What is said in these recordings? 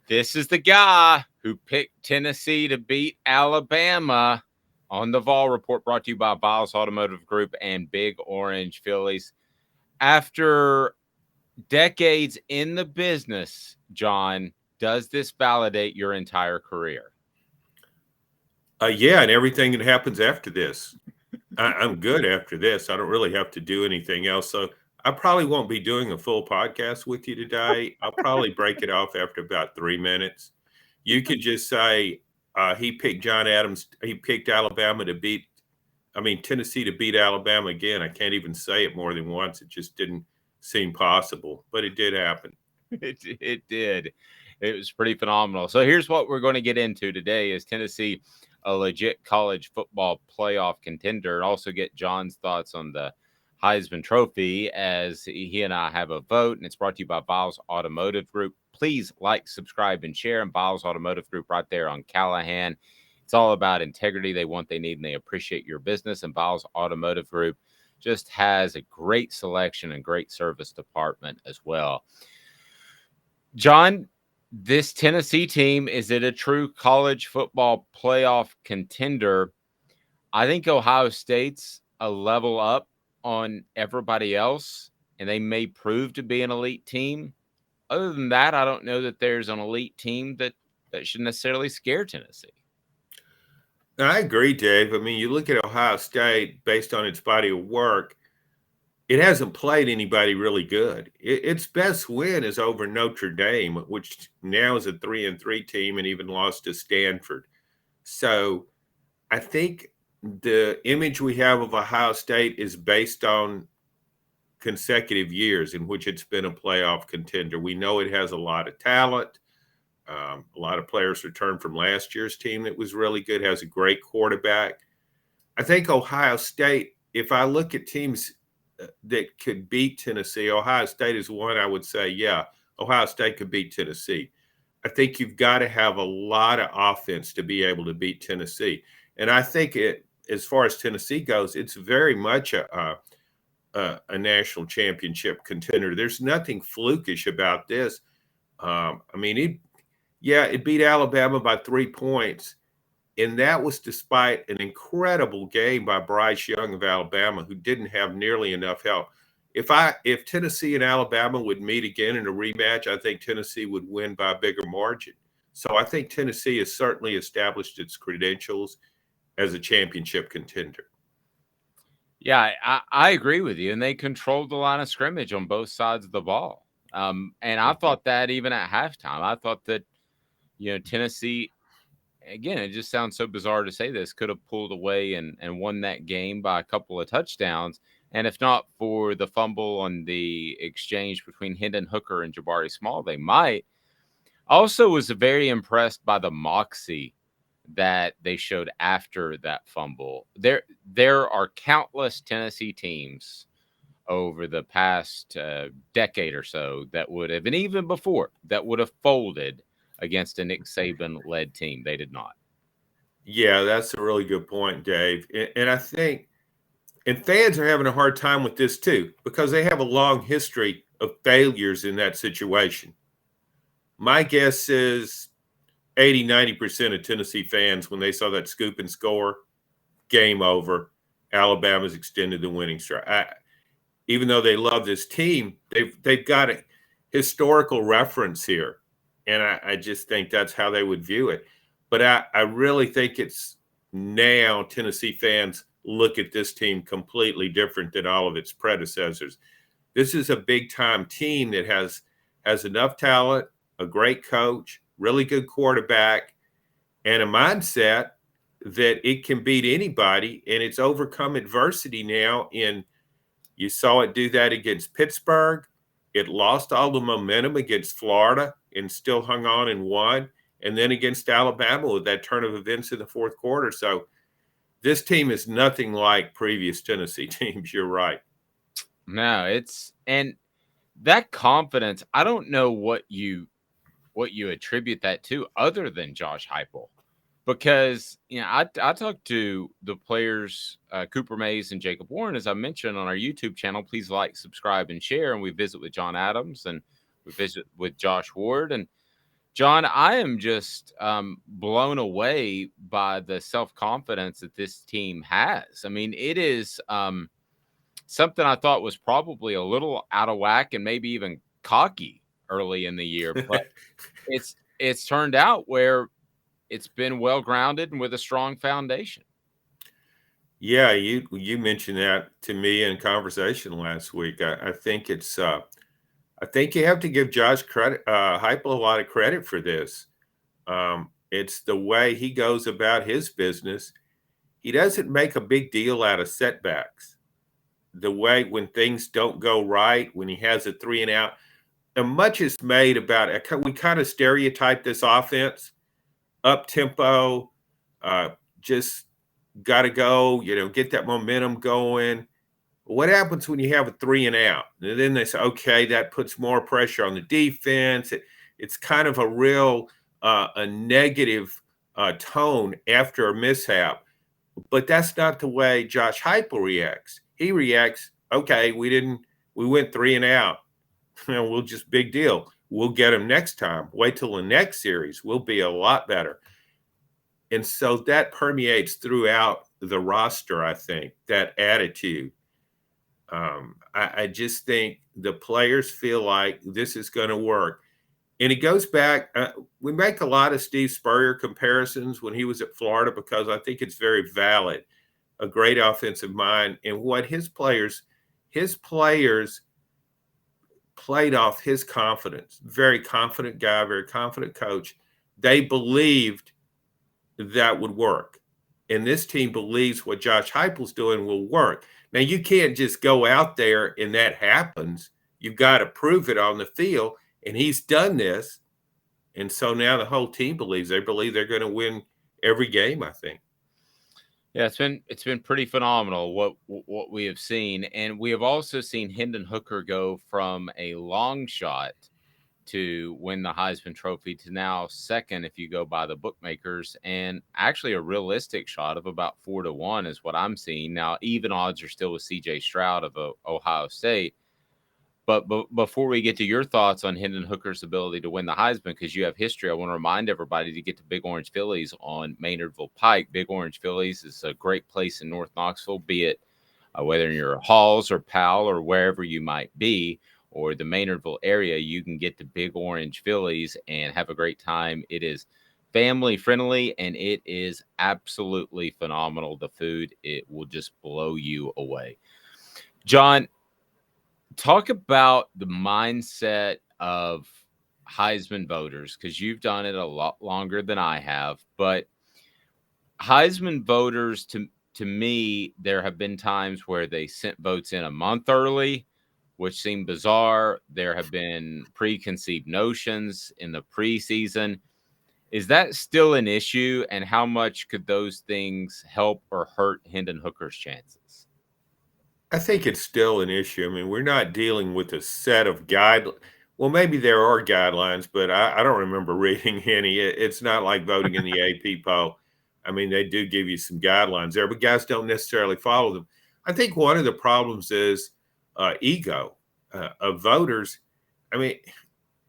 This is the guy who picked Tennessee to beat Alabama on the Vol Report, brought to you by Vols Automotive Group and Big Orange Phillies. After decades in the business, John, does this validate your entire career? Yeah, and everything that happens after this. I'm good after this. I don't really have to do anything else. So I probably won't be doing a full podcast with you today. I'll probably break it off after about 3 minutes. You could just say he picked John Adams. He picked Tennessee to beat Alabama again. I can't even say it more than once. It just didn't seem possible, but it did happen. It did. It was pretty phenomenal. So here's what we're going to get into today: is Tennessee a legit college football playoff contender? And also get John's thoughts on the Heisman Trophy, as he and I have a vote, and it's brought to you by Vols Automotive Group. Please like, subscribe, and share. And Vols Automotive Group right there on Callahan. It's all about integrity. They want, they need, and they appreciate your business. And Vols Automotive Group just has a great selection and great service department as well. John, this Tennessee team, is it a true college football playoff contender? I think Ohio State's a level up on everybody else, and they may prove to be an elite team. Other than that, I don't know that there's an elite team that should necessarily scare Tennessee. I agree, Dave. I mean, you look at Ohio State based on its body of work, it hasn't played anybody really good. Its best win is over Notre Dame, which now is a 3-3 team and even lost to Stanford. So I think the image we have of Ohio State is based on consecutive years in which it's been a playoff contender. We know it has a lot of talent. A lot of players returned from last year's team that was really good, has a great quarterback. I think Ohio State, if I look at teams that could beat Tennessee, Ohio State is one I would say, yeah, Ohio State could beat Tennessee. I think you've got to have a lot of offense to be able to beat Tennessee. And I think as far as Tennessee goes, it's very much a national championship contender. There's nothing flukish about this. It beat Alabama by 3 points. And that was despite an incredible game by Bryce Young of Alabama, who didn't have nearly enough help. If Tennessee and Alabama would meet again in a rematch, I think Tennessee would win by a bigger margin. So I think Tennessee has certainly established its credentials as a championship contender. Yeah, I agree with you. And they controlled the line of scrimmage on both sides of the ball. And I thought that even at halftime, I thought that, Tennessee, again, it just sounds so bizarre to say this, could have pulled away and won that game by a couple of touchdowns. And if not for the fumble on the exchange between Hendon Hooker and Jabari Small, they might. Also was very impressed by the moxie that they showed after that fumble. There are countless Tennessee teams over the past decade or so that would have, and even before, that would have folded against a Nick Saban-led team. They did not. Yeah, that's a really good point, Dave. And I think, and fans are having a hard time with this too, because they have a long history of failures in that situation. My guess is 80-90% of Tennessee fans, when they saw that scoop and score, game over, Alabama's extended the winning streak. Even though they love this team, they've got a historical reference here. And I just think that's how they would view it. But I really think it's now Tennessee fans look at this team completely different than all of its predecessors. This is a big-time team that has enough talent, a great coach, really good quarterback, and a mindset that it can beat anybody, and it's overcome adversity now. You saw it do that against Pittsburgh. It lost all the momentum against Florida and still hung on and won. And then against Alabama with that turn of events in the fourth quarter. So this team is nothing like previous Tennessee teams. You're right. No, and that confidence, I don't know what you attribute that to other than Josh Heupel. Because, I talked to the players, Cooper Mays and Jacob Warren, as I mentioned on our YouTube channel. Please like, subscribe, and share. And we visit with John Adams and we visit with Josh Ward. And John, I am just blown away by the self confidence that this team has. I mean, it is something I thought was probably a little out of whack and maybe even cocky early in the year, but it's turned out where it's been well grounded and with a strong foundation. Yeah, you mentioned that to me in conversation last week. I think it's I think you have to give Josh credit, Heupel a lot of credit for this. It's the way he goes about his business. He doesn't make a big deal out of setbacks. The way when things don't go right, when he has a 3 and out, and much is made about it. We kind of stereotype this offense, up tempo, uh, just got to go, get that momentum going. What happens when you have a 3 and out? And then they say, okay, that puts more pressure on the defense. It's kind of a real a negative tone after a mishap. But that's not the way Josh Heupel reacts. He reacts, okay, we went 3 and out. We'll just big deal. We'll get them next time. Wait till the next series. We'll be a lot better. And so that permeates throughout the roster, I think, that attitude. I just think the players feel like this is going to work. And it goes back, we make a lot of Steve Spurrier comparisons when he was at Florida because I think it's very valid. A great offensive mind. And what his players played off his confidence. Very confident guy, very confident coach. They believed that would work. And this team believes what Josh Heupel's doing will work. Now, you can't just go out there and that happens. You've got to prove it on the field. And he's done this. And so now the whole team believes they're going to win every game, I think. Yeah, it's been pretty phenomenal what we have seen, and we have also seen Hendon Hooker go from a long shot to win the Heisman Trophy to now second if you go by the bookmakers, and actually a realistic shot of about 4-1 is what I'm seeing now. Even odds are still with C.J. Stroud of Ohio State. But before we get to your thoughts on Hendon Hooker's ability to win the Heisman, because you have history, I want to remind everybody to get to Big Orange Phillies on Maynardville Pike. Big Orange Phillies is a great place in North Knoxville, be it whether you're Halls or Powell or wherever you might be, or the Maynardville area, you can get to Big Orange Phillies and have a great time. It is family friendly and it is absolutely phenomenal. The food, it will just blow you away. John, talk about the mindset of Heisman voters, because you've done it a lot longer than I have. But Heisman voters, to me, there have been times where they sent votes in a month early, which seemed bizarre. There have been preconceived notions in the preseason. Is that still an issue? And how much could those things help or hurt Hendon Hooker's chances? I think it's still an issue. I mean, we're not dealing with a set of guidelines. Well, maybe there are guidelines, but I don't remember reading any. It's not like voting in the AP poll. I mean, they do give you some guidelines there, but guys don't necessarily follow them. I think one of the problems is ego of voters. I mean,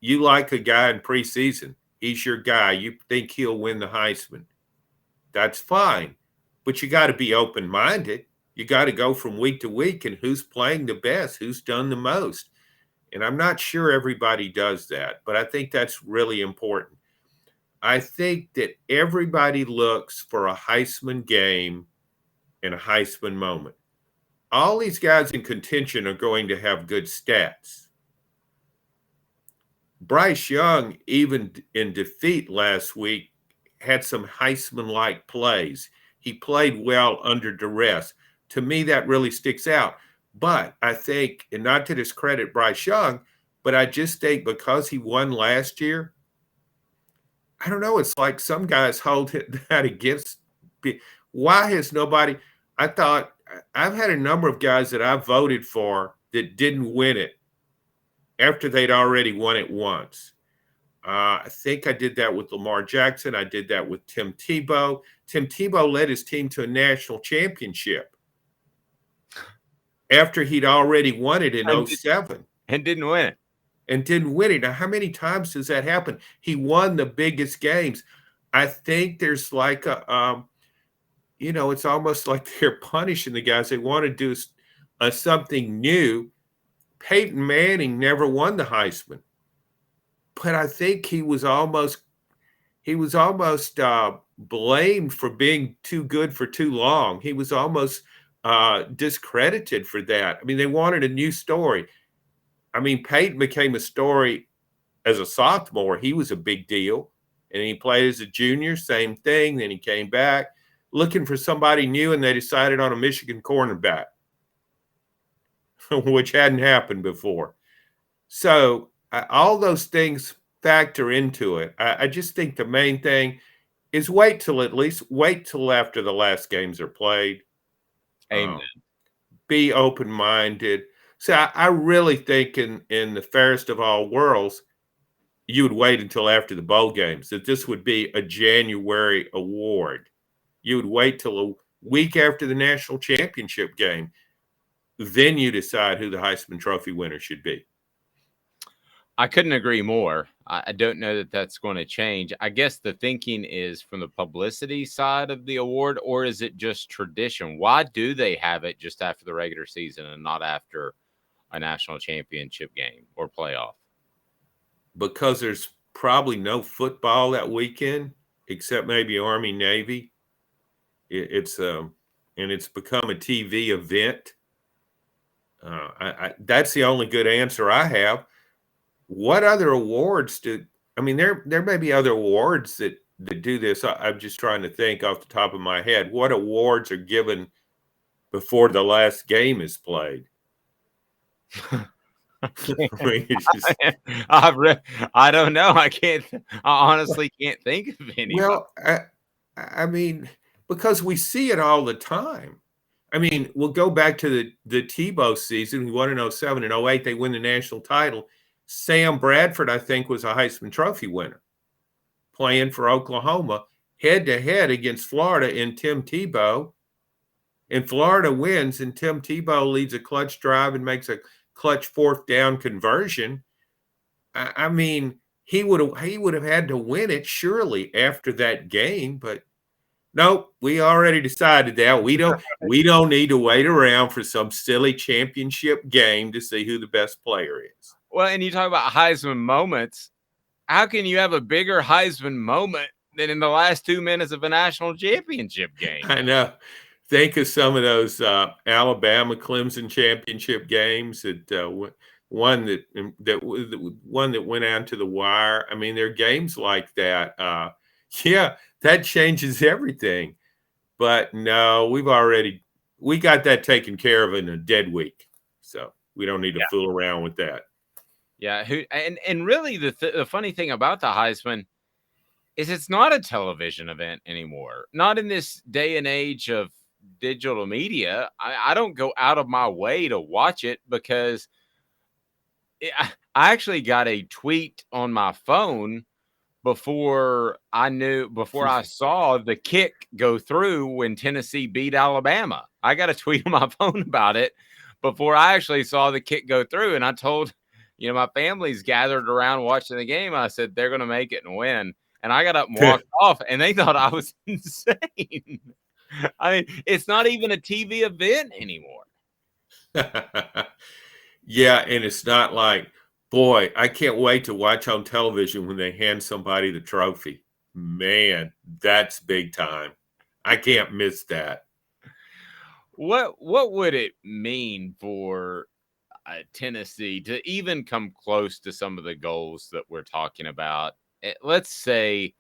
you like a guy in preseason, he's your guy. You think he'll win the Heisman. That's fine, but you got to be open minded. You got to go from week to week and who's playing the best, who's done the most. And I'm not sure everybody does that, but I think that's really important. I think that everybody looks for a Heisman game and a Heisman moment. All these guys in contention are going to have good stats. Bryce Young, even in defeat last week, had some Heisman like plays. He played well under duress. To me, that really sticks out. But I think, and not to discredit Bryce Young, but I just think because he won last year, I don't know. It's like some guys hold that against. Why has nobody? I thought I've had a number of guys that I voted for that didn't win it after they'd already won it once. I think I did that with Lamar Jackson. I did that with Tim Tebow. Tim Tebow led his team to a national championship after he'd already won it in 07. And didn't win it. and didn't win it. Now, how many times does that happen? He won the biggest games. I think there's like it's almost like they're punishing the guys. They want to do something new. Peyton Manning never won the Heisman, but I think he was almost blamed for being too good for too long. He was almost discredited for that. I mean, they wanted a new story. I mean, Peyton became a story as a sophomore. He was a big deal, and he played as a junior, same thing. Then he came back looking for somebody new, and they decided on a Michigan cornerback, which hadn't happened before. So all those things factor into it. I just think the main thing is wait till after the last games are played. Amen. Be open-minded. So I really think in the fairest of all worlds, you would wait until after the bowl games, that this would be a January award. You would wait till a week after the national championship game. Then you decide who the Heisman Trophy winner should be. I couldn't agree more. I don't know that that's going to change. I guess the thinking is from the publicity side of the award, or is it just tradition? Why do they have it just after the regular season and not after a national championship game or playoff? Because there's probably no football that weekend except maybe Army Navy. It's become a TV event. That's the only good answer I have. What other awards there may be other awards that do this. I'm just trying to think off the top of my head. What awards are given before the last game is played? I don't know. I honestly can't think of any. Well, I mean, because we see it all the time. I mean, we'll go back to the Tebow season. We won in 07 and 08. They win the national title. Sam Bradford, I think, was a Heisman Trophy winner, playing for Oklahoma head-to-head against Florida in Tim Tebow. And Florida wins, and Tim Tebow leads a clutch drive and makes a clutch fourth down conversion. I mean, he would have had to win it surely after that game, but nope, we already decided that. We don't need to wait around for some silly championship game to see who the best player is. Well, and you talk about Heisman moments. How can you have a bigger Heisman moment than in the last 2 minutes of a national championship game? I know. Think of some of those Alabama Clemson championship games that one that went out to the wire. I mean, there are games like that. Yeah, that changes everything. But no, we got that taken care of in a dead week, so we don't need to fool around with that. Yeah, and really the funny thing about the Heisman is it's not a television event anymore. Not in this day and age of digital media. I don't go out of my way to watch it because I actually got a tweet on my phone before I saw the kick go through when Tennessee beat Alabama. I got a tweet on my phone about it before I actually saw the kick go through. And I told, my family's gathered around watching the game. I said, they're going to make it and win. And I got up and walked off, and they thought I was insane. I mean, it's not even a TV event anymore. Yeah, and it's not like, boy, I can't wait to watch on television when they hand somebody the trophy. Man, that's big time. I can't miss that. What would it mean for Tennessee to even come close to some of the goals that we're talking about? Let's say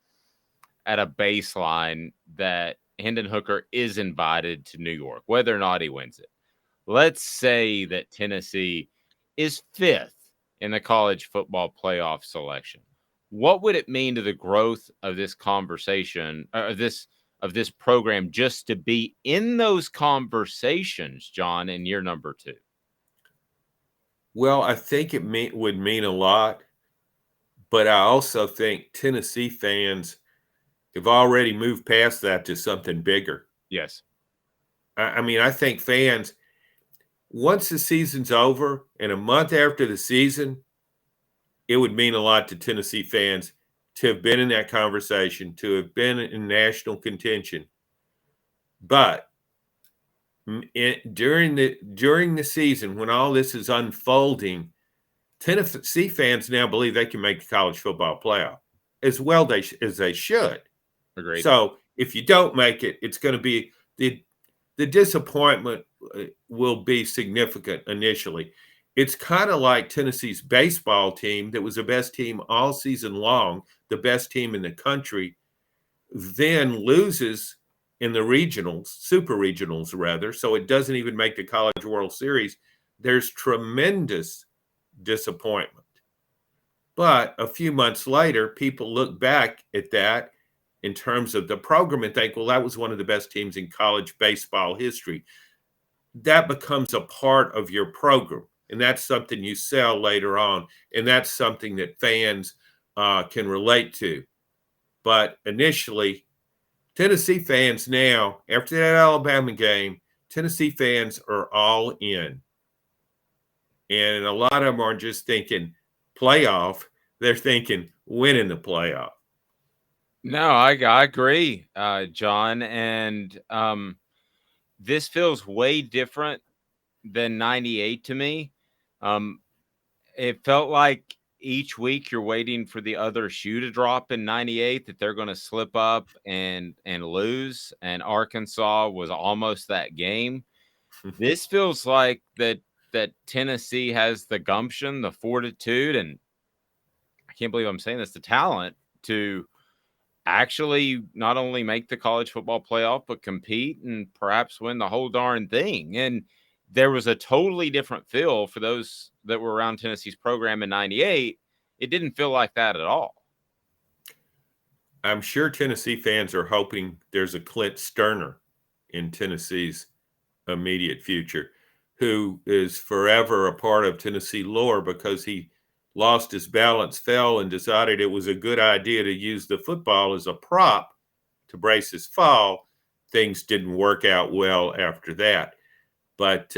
at a baseline that Hendon Hooker is invited to New York, whether or not he wins it. Let's say that Tennessee is 5th in the college football playoff selection. What would it mean to the growth of this conversation, of this program, just to be in those conversations, John, in year number 2? Well, I think it would mean a lot, but I also think Tennessee fans have already moved past that to something bigger. Yes. I mean, I think fans, once the season's over and a month after the season, it would mean a lot to Tennessee fans to have been in that conversation, to have been in national contention. But during the season, when all this is unfolding, Tennessee fans now believe they can make the college football playoff as well as they should. Agreed. So if you don't make it, it's going to be the disappointment will be significant initially. It's kind of like Tennessee's baseball team that was the best team all season long, the best team in the country, then loses in the regionals, super regionals rather, so it doesn't even make the College World Series. There's tremendous disappointment. But a few months later, people look back at that in terms of the program and think, well, that was one of the best teams in college baseball history. That becomes a part of your program. And that's something you sell later on. And that's something that fans can relate to. But initially, Tennessee fans now, after that Alabama game, Tennessee fans are all in. And a lot of them aren't just thinking playoff, they're thinking winning the playoff. No, I agree, John. And this feels way different than 98 to me. Um, it felt like each week you're waiting for the other shoe to drop in 98, that they're going to slip up and lose. And Arkansas was almost that game. This feels like that Tennessee has the gumption, the fortitude, and I can't believe I'm saying this, the talent to actually not only make the college football playoff, but compete and perhaps win the whole darn thing. And there was a totally different feel for those that were around Tennessee's program in 98. It didn't feel like that at all. I'm sure Tennessee fans are hoping there's a Clint Sterner in Tennessee's immediate future, who is forever a part of Tennessee lore because he lost his balance, fell, and decided it was a good idea to use the football as a prop to brace his fall. Things didn't work out well after that. But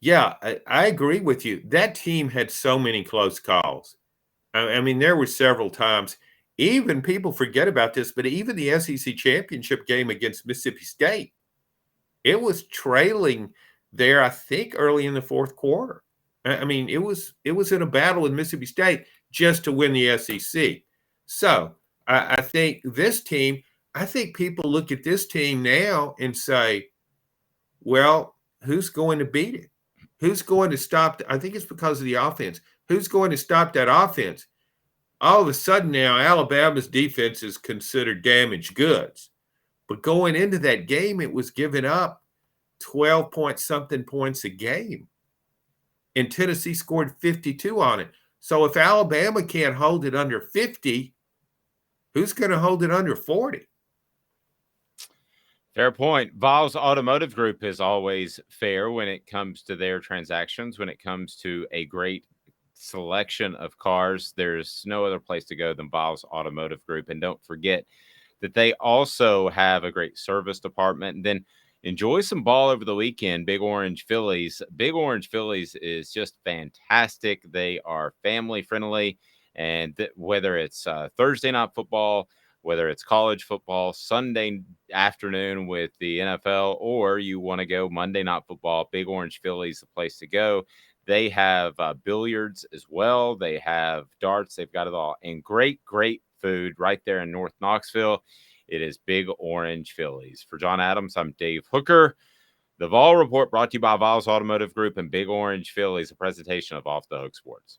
yeah, I agree with you. That team had so many close calls. I mean, there were several times, even people forget about this, but even the SEC championship game against Mississippi State, it was trailing there, I think, early in the fourth quarter. I mean, it was in a battle with Mississippi State just to win the SEC. So I think this team, I think people look at this team now and say, well, who's going to beat it? Who's going to stop? I think it's because of the offense. Who's going to stop that offense? All of a sudden now, Alabama's defense is considered damaged goods. But going into that game, it was giving up 12 point something points a game. And Tennessee scored 52 on it. So if Alabama can't hold it under 50, who's going to hold it under 40? Fair point. Vols Automotive Group is always fair when it comes to their transactions, when it comes to a great selection of cars. There's no other place to go than Vols Automotive Group. And don't forget that they also have a great service department. And then enjoy some ball over the weekend. Big Orange Phillies. Big Orange Phillies is just fantastic. They are family friendly. And whether it's Thursday night football, whether it's college football, Sunday afternoon with the NFL, or you want to go Monday night football, Big Orange Phillies, the place to go. They have billiards as well. They have darts. They've got it all. And great, great food right there in North Knoxville. It is Big Orange Phillies. For John Adams, I'm Dave Hooker. The Vol Report brought to you by Vols Automotive Group and Big Orange Phillies, a presentation of Off the Hook Sports.